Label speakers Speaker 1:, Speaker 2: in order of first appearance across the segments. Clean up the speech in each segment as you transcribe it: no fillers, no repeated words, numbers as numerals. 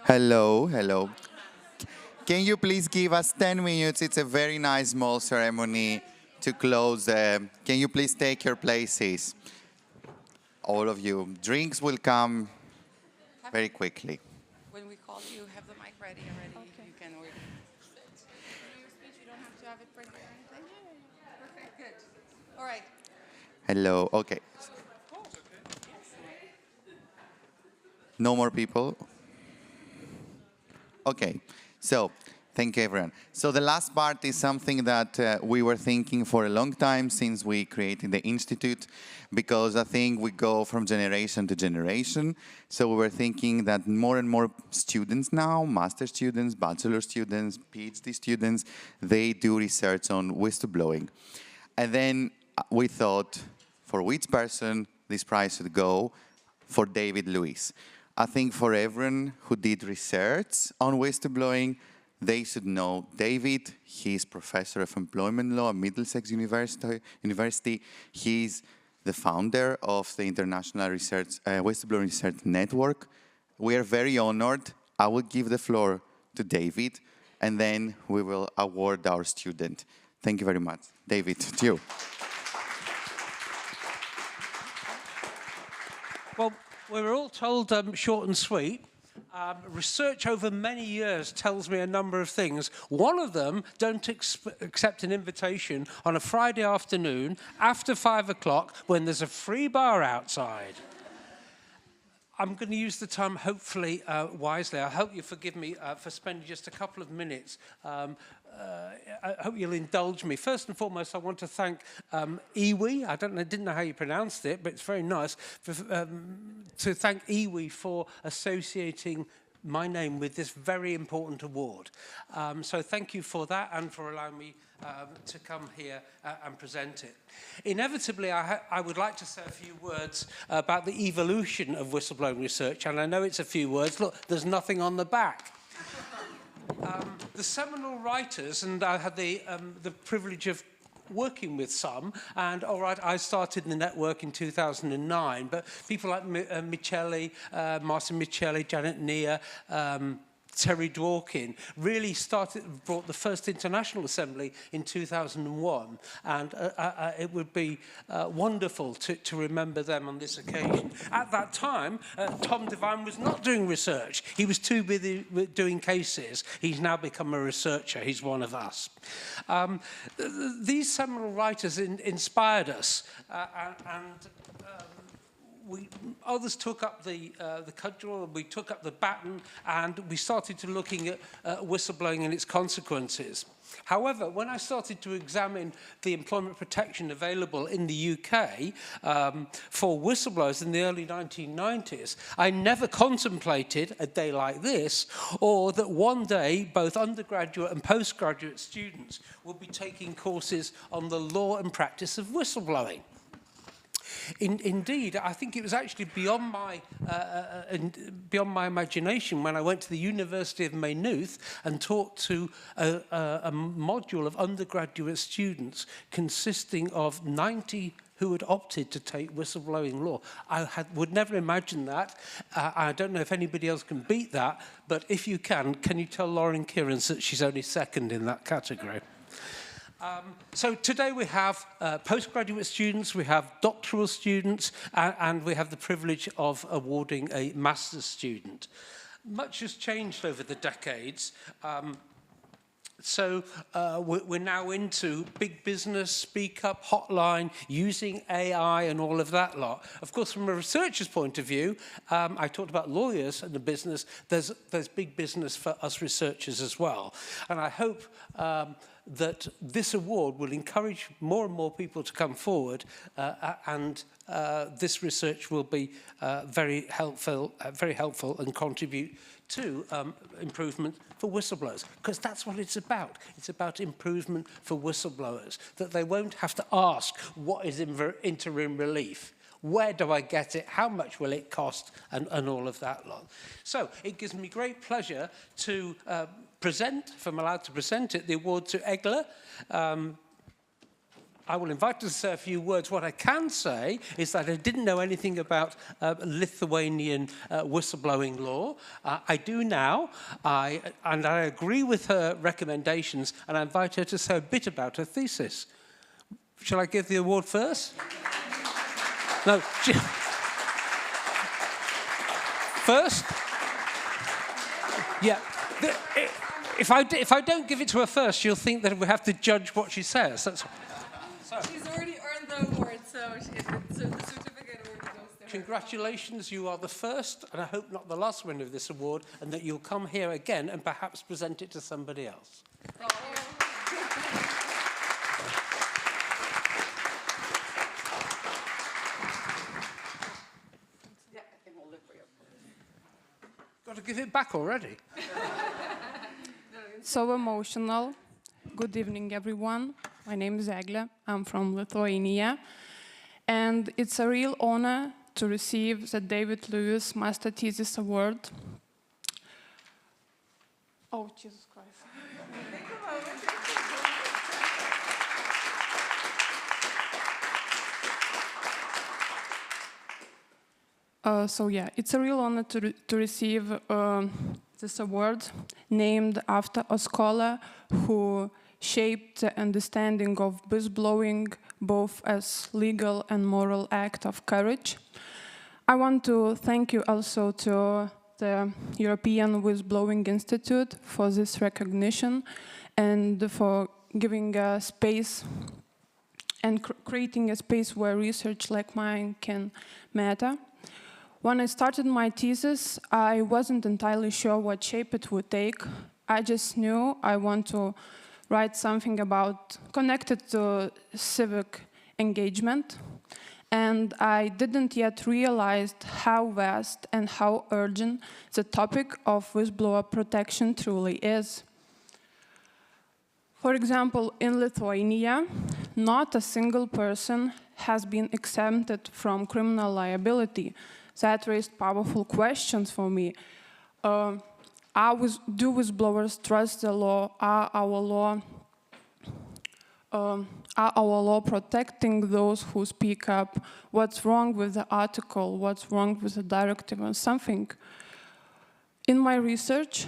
Speaker 1: Hello, hello. Can you please give us 10 minutes? It's a very nice small ceremony to close. Can you please take your places? All of you. Drinks will come very quickly.
Speaker 2: When we call you, have the mic ready already.
Speaker 3: Okay.
Speaker 2: You can order.
Speaker 3: Your speech, you don't have to have it printed or anything?
Speaker 2: Perfect, good. All right.
Speaker 1: Hello, okay. No more people? Okay, so thank you everyone. So the last part is something that we were thinking for a long time since we created the Institute, because I think we go from generation to generation. So we were thinking that more and more students now, master students, bachelor students, PhD students, they do research on whistleblowing. And then we thought, for which person this prize should go? For David Lewis. I think for everyone who did research on whistleblowing, they should know David. He's professor of employment law at Middlesex University. He's the founder of the International Whistleblowing Research Network. We are very honored. I will give the floor to David, and then we will award our student. Thank you very much. David, to you.
Speaker 4: Well, we were all told short and sweet. Research over many years tells me a number of things. One of them, don't accept an invitation on a Friday afternoon after 5 o'clock when there's a free bar outside. I'm going to use the time hopefully wisely. I hope you forgive me for spending just a couple of minutes. I hope you'll indulge me. First and foremost, I want to thank EWI. I didn't know how you pronounced it, but it's very nice. To thank EWI for associating my name with this very important award. So thank you for that and for allowing me to come here and present it. Inevitably, I would like to say a few words about the evolution of whistleblowing research, and I know it's a few words. Look, there's nothing on the back. The seminal writers, and I had the privilege of working with some, and all right, I started the network in 2009, but people like Micheli, Martin Micheli, Janet Nia, Terry Dworkin really brought the first international assembly in 2001, and it would be wonderful to remember them on this occasion. At that time, Tom Devine was not doing research. He was too busy doing cases. He's now become a researcher. He's one of us. These seminal writers inspired us, others took up the cudgel, we took up the baton, and we started to looking at whistleblowing and its consequences. However, when I started to examine the employment protection available in the UK for whistleblowers in the early 1990s, I never contemplated a day like this, or that one day both undergraduate and postgraduate students would be taking courses on the law and practice of whistleblowing. Indeed, I think it was actually beyond my imagination when I went to the University of Maynooth and taught to a module of undergraduate students consisting of 90 who had opted to take whistleblowing law. Would never imagine that. I don't know if anybody else can beat that, but if you can you tell Lauren Kierans that she's only second in that category? So today we have postgraduate students, we have doctoral students, and we have the privilege of awarding a master's student. Much has changed over the decades. So we're now into big business, speak up, hotline, using AI and all of that lot. Of course, from a researcher's point of view, I talked about lawyers and the business, there's big business for us researchers as well. And I hope that this award will encourage more and more people to come forward, and this research will be very helpful and contribute to improvement for whistleblowers, because that's what it's about. It's about improvement for whistleblowers, that they won't have to ask, what is interim relief? Where do I get it? How much will it cost? And all of that lot. So it gives me great pleasure to present, if I'm allowed to present it, the award to Egla. I will invite her to say a few words. What I can say is that I didn't know anything about Lithuanian whistleblowing law. I do now, and I agree with her recommendations, and I invite her to say a bit about her thesis. Shall I give the award first? No. First? Yeah. If I don't give it to her first, she'll think that we have to judge what she says. That's all.
Speaker 2: She's already earned the award, so the certificate already goes to her.
Speaker 4: Congratulations, you are the first, and I hope not the last winner of this award, and that you'll come here again and perhaps present it to somebody else.
Speaker 2: Thank you. Yeah, I think we'll live for you.
Speaker 4: Got to give it back already.
Speaker 3: So emotional. Good evening, everyone. My name is Egle. I'm from Lithuania. And it's a real honor to receive the Lewis Master Thesis Award. Oh, Jesus Christ. So yeah, it's a real honor to receive this award, named after a scholar who shaped the understanding of whistleblowing both as legal and moral act of courage. I want to thank you also to the European Whistleblowing Institute for this recognition and for giving a space and creating a space where research like mine can matter. When I started my thesis, I wasn't entirely sure what shape it would take. I just knew I want to write something connected to civic engagement. And I didn't yet realize how vast and how urgent the topic of whistleblower protection truly is. For example, in Lithuania, not a single person has been exempted from criminal liability. That raised powerful questions for me. Do whistleblowers trust the law? Are our law protecting those who speak up? What's wrong with the article? What's wrong with the directive or something? In my research,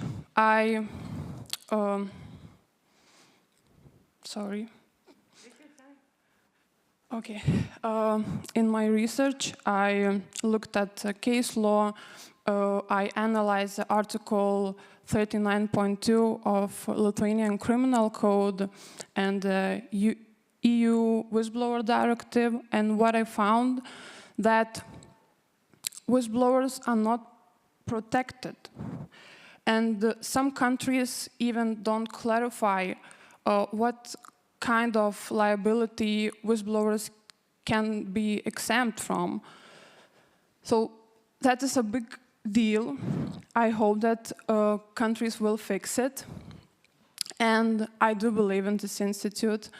Speaker 3: in my research, I looked at case law. I analyzed the Article 39.2 of Lithuanian Criminal Code and the EU Whistleblower Directive, and what I found that whistleblowers are not protected. And some countries even don't clarify what kind of liability whistleblowers can be exempt from. So that is a big deal. I hope that countries will fix it. And I do believe in this institute.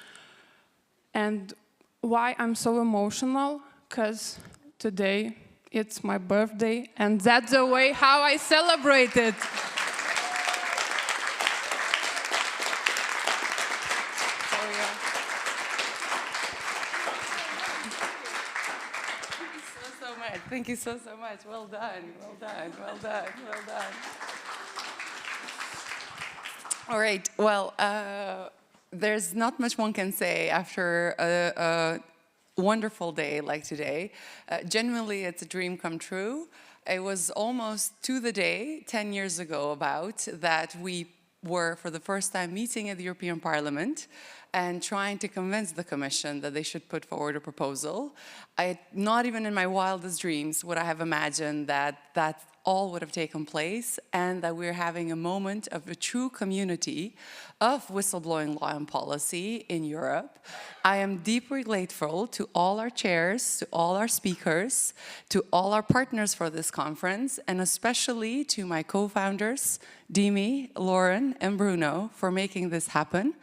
Speaker 3: And why I'm so emotional? Because today it's my birthday, and that's the way how I celebrate it.
Speaker 2: Thank you so much. Well done, well done, well done, well done. All right, well, there's not much one can say after a wonderful day like today. Genuinely, it's a dream come true. It was almost to the day, 10 years ago about, that we were for the first time meeting at the European Parliament and trying to convince the Commission that they should put forward a proposal. Not even in my wildest dreams would I have imagined that all would have taken place and that we're having a moment of a true community of whistleblowing law and policy in Europe. I am deeply grateful to all our chairs, to all our speakers, to all our partners for this conference, and especially to my co-founders, Dimi, Lauren, and Bruno, for making this happen.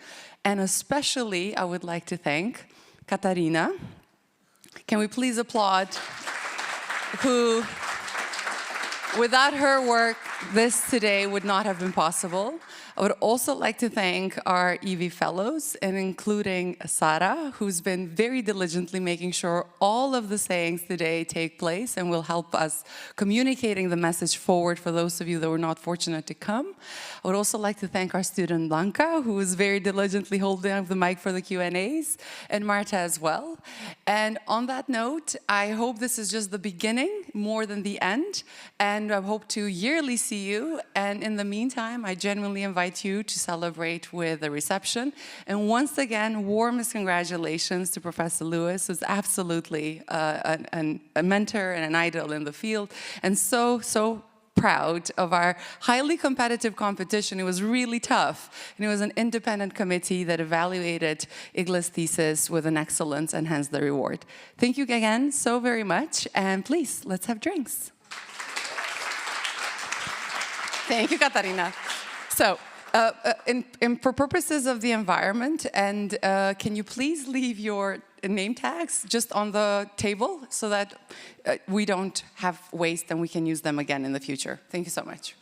Speaker 2: And especially, I would like to thank Katarina. Can we please applaud? Who, without her work, this today would not have been possible. I would also like to thank our EV fellows, and including Sara, who's been very diligently making sure all of the sayings today take place and will help us communicating the message forward for those of you that were not fortunate to come. I would also like to thank our student Blanca, who is very diligently holding up the mic for the Q&As, and Marta as well. And on that note, I hope this is just the beginning more than the end, and I hope to yearly see you. And in the meantime, I genuinely invite you to celebrate with a reception. And once again, warmest congratulations to Professor Lewis, who's absolutely a mentor and an idol in the field, and so proud of our highly competitive competition. It was really tough, and it was an independent committee that evaluated Igla's thesis with an excellence and hence the reward. Thank you again so very much, and please, let's have drinks. Thank you, Katarina. So, for purposes of the environment, and can you please leave your name tags just on the table so that we don't have waste and we can use them again in the future. Thank you so much.